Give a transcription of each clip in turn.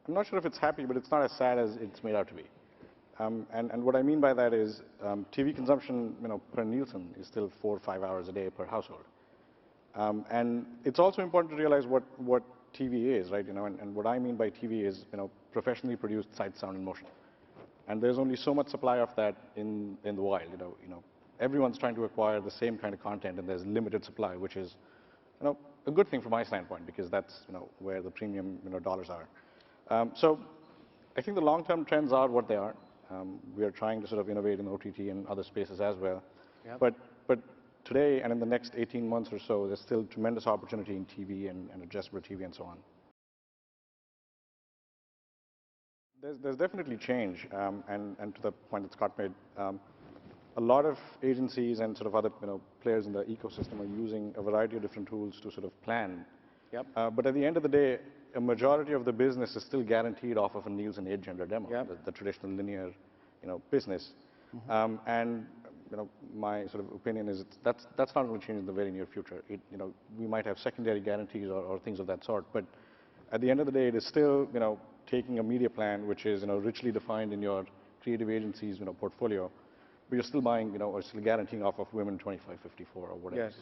I'm not sure if it's happy, but it's not as sad as it's made out to be. And what I mean by that is TV consumption, per Nielsen is still 4 or 5 hours a day per household. And it's also important to realize what TV is, right? And what I mean by TV is, professionally produced sight, sound, and motion. And there's only so much supply of that in the wild. Everyone's trying to acquire the same kind of content, and there's limited supply, which is, a good thing from my standpoint, because that's, where the premium, dollars are. So I think the long-term trends are what they are. We are trying to sort of innovate in OTT and other spaces as well. Yep. But today and in the next 18 months or so, there's still tremendous opportunity in TV and addressable TV and so on. There's definitely change, and to the point that Scott made, a lot of agencies and sort of other players in the ecosystem are using a variety of different tools to sort of plan. Yep. But at the end of the day, a majority of the business is still guaranteed off of a Nielsen age-gender demo, yep. the traditional linear, business. Mm-hmm. And my sort of opinion is that's not going to change in the very near future. We might have secondary guarantees or things of that sort, but at the end of the day, it is still taking a media plan which is richly defined in your creative agency's portfolio, but you're still buying or still guaranteeing off of women 25, 54 or whatever. Yes.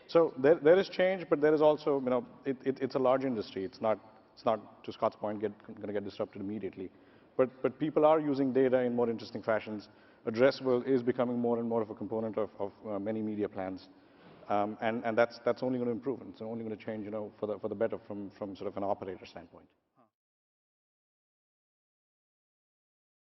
So there is change, but there is also it's a large industry. It's not to Scott's point going to get disrupted immediately, but people are using data in more interesting fashions. Addressable is becoming more and more of a component of many media plans, and that's only going to improve, and it's only going to change for the better from sort of an operator standpoint.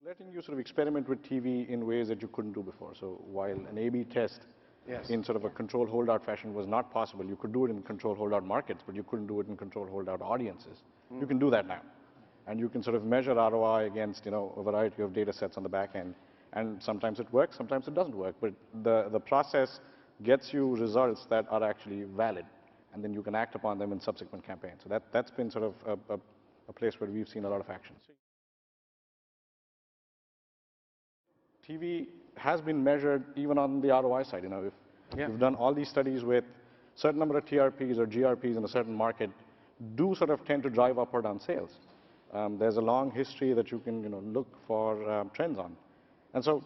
Letting you sort of experiment with TV in ways that you couldn't do before. So while an A/B test yes. in sort of a control holdout fashion was not possible, you could do it in control holdout markets, but you couldn't do it in control holdout audiences. Mm. You can do that now, and you can sort of measure ROI against a variety of data sets on the back end. And sometimes it works, sometimes it doesn't work, but the process gets you results that are actually valid, and then you can act upon them in subsequent campaigns. So that's been sort of a place where we've seen a lot of action. TV has been measured even on the ROI side. If you've done all these studies with a certain number of TRPs or GRPs in a certain market, do sort of tend to drive upward on sales. There's a long history that you can look for trends on. And so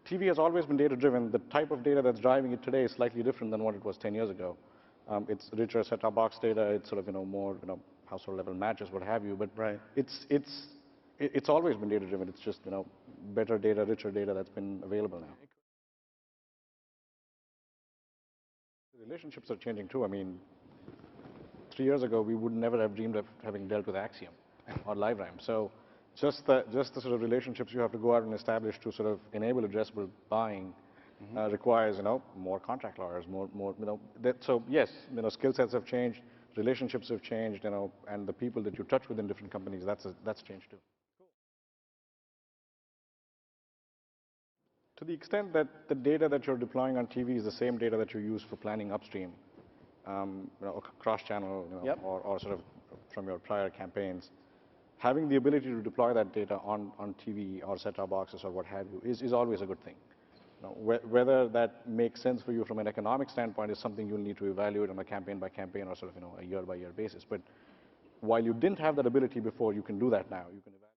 TV has always been data-driven. The type of data that's driving it today is slightly different than what it was 10 years ago. It's richer set-top box data. It's sort of more household-level matches, what have you. But right. It's always been data-driven. It's just better data, richer data that's been available now. The relationships are changing too. I mean, 3 years ago we would never have dreamed of having dealt with Axiom or LiveRamp. So just the sort of relationships you have to go out and establish to sort of enable addressable buying requires more contract lawyers, more so yes, skill sets have changed, relationships have changed, and the people that you touch with in different companies, that's changed too. To the extent that the data that you're deploying on TV is the same data that you use for planning upstream, cross-channel, yep. or sort of from your prior campaigns, having the ability to deploy that data on TV or set-top boxes or what have you is always a good thing. Whether that makes sense for you from an economic standpoint is something you'll need to evaluate on a campaign-by-campaign or sort of a year-by-year basis. But while you didn't have that ability before, you can do that now. You can